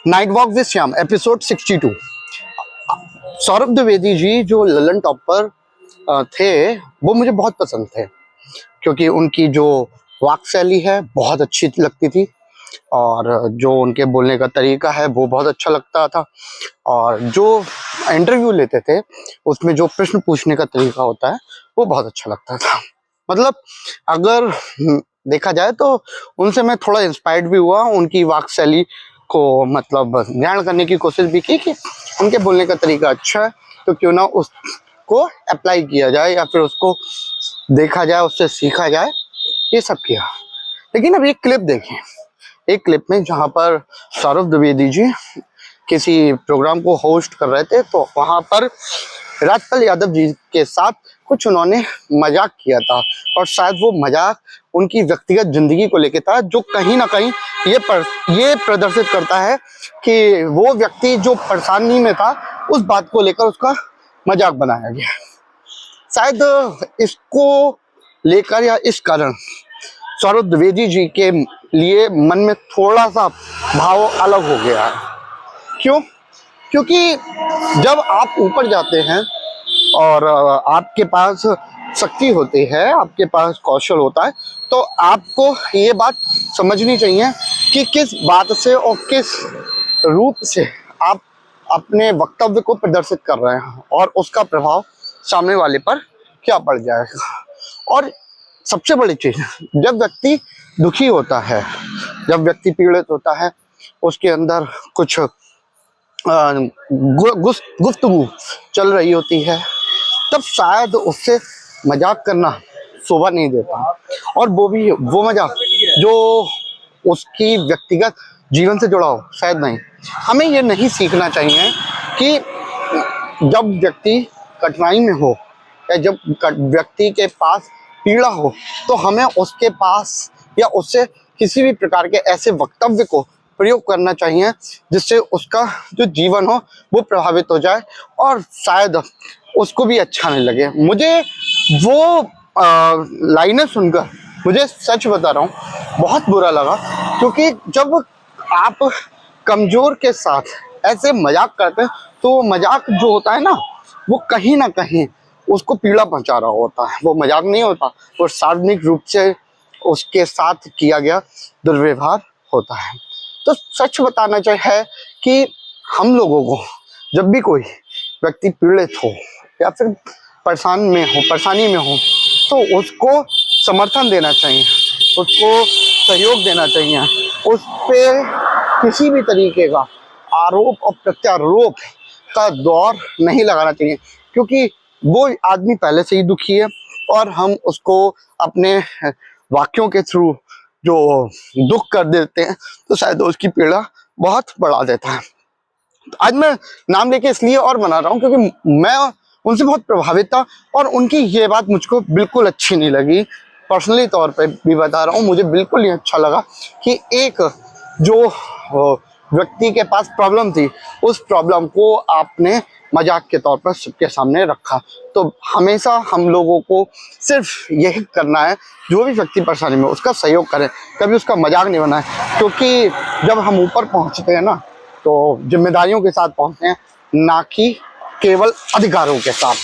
Night walk with Shyam episode 62। Saurabh Dwivedi ji जो Lalan top पर थे वो मुझे बहुत पसंद थे, क्योंकि उनकी जो वाक शैली है बहुत अच्छी लगती थी और जो उनके बोलने का तरीका है वो बहुत अच्छा लगता था। और जो इंटरव्यू लेते थे उसमें जो प्रश्न पूछने का तरीका होता है वो बहुत अच्छा लगता था। मतलब अगर देखा जाए तो उनसे मैं थोड़ा इंस्पायर्ड भी हुआ, उनकी वाक शैली को मतलब ग्रहण करने की कोशिश भी की कि उनके बोलने का तरीका अच्छा है तो क्यों ना उसको अप्लाई किया जाए या फिर उसको देखा जाए, उससे सीखा जाए, ये सब किया। लेकिन अब एक क्लिप देखें, एक क्लिप में जहाँ पर सौरभ द्विवेदी जी किसी प्रोग्राम को होस्ट कर रहे थे तो वहां पर राजपाल यादव जी के साथ कुछ उन्होंने मजाक किया था और शायद वो मजाक उनकी व्यक्तिगत जिंदगी को लेकर था, जो कहीं ना कहीं ये प्रदर्शित करता है कि वो व्यक्ति जो परेशानी में था उस बात को लेकर उसका मजाक बनाया गया। शायद इसको लेकर या इस कारण सौरभ द्विवेदी जी के लिए मन में थोड़ा सा भाव अलग हो गया है। क्यों? क्योंकि जब आप ऊपर जाते हैं और आपके पास शक्ति होती है, आपके पास कौशल होता है, तो आपको ये बात समझनी चाहिए कि किस बात से और किस रूप से आप अपने वक्तव्य को प्रदर्शित कर रहे हैं और उसका प्रभाव सामने वाले पर क्या पड़ जाएगा। और सबसे बड़ी चीज, जब व्यक्ति दुखी होता है, जब व्यक्ति पीड़ित होता है, उसके अंदर कुछ गुफ्तगू चल रही होती है, तब शायद उससे मजाक करना शोभा नहीं देता। और वो मजाक जो उसकी व्यक्तिगत जीवन से जुड़ा हो, शायद नहीं। हमें ये नहीं सीखना चाहिए कि जब व्यक्ति कठिनाई में हो या जब व्यक्ति के पास पीड़ा हो तो हमें उसके पास या उससे किसी भी प्रकार के ऐसे वक्तव्य को प्रयोग करना चाहिए जिससे उसका जो जीवन हो वो प्रभावित हो जाए और शायद उसको भी अच्छा नहीं लगे। मुझे वो लाइनें सुनकर, मुझे सच बता रहा हूँ, बहुत बुरा लगा, क्योंकि जब आप कमजोर के साथ ऐसे मजाक करते हैं तो वो मजाक जो होता है ना, वो कहीं ना कहीं उसको पीड़ा पहुंचा रहा होता है। वो मजाक नहीं होता, वो सार्वजनिक रूप से उसके साथ किया गया दुर्व्यवहार होता है। तो सच बताना चाहिए कि हम लोगों को जब भी कोई व्यक्ति पीड़ित हो या फिर परेशानी में हो तो उसको समर्थन देना चाहिए, उसको सहयोग देना चाहिए, उस पर किसी भी तरीके का आरोप और प्रत्यारोप का दौर नहीं लगाना चाहिए, क्योंकि वो आदमी पहले से ही दुखी है और हम उसको अपने वाक्यों के थ्रू जो दुख कर देते हैं तो शायद उसकी पीड़ा बहुत बढ़ा देता है। आज मैं नाम लेके इसलिए और बना रहा हूँ क्योंकि मैं उनसे बहुत प्रभावित था और उनकी ये बात मुझको बिल्कुल अच्छी नहीं लगी। पर्सनली तौर पे भी बता रहा हूँ, मुझे बिल्कुल नहीं अच्छा लगा कि एक जो व्यक्ति के पास प्रॉब्लम थी उस प्रॉब्लम को आपने मजाक के तौर पर सबके सामने रखा। तो हमेशा हम लोगों को सिर्फ यही करना है, जो भी व्यक्ति परेशानी में उसका सहयोग करें, कभी उसका मजाक नहीं बनाए, क्योंकि जब हम ऊपर पहुंचते हैं ना तो जिम्मेदारियों के साथ पहुंचते हैं, ना कि केवल अधिकारों के साथ।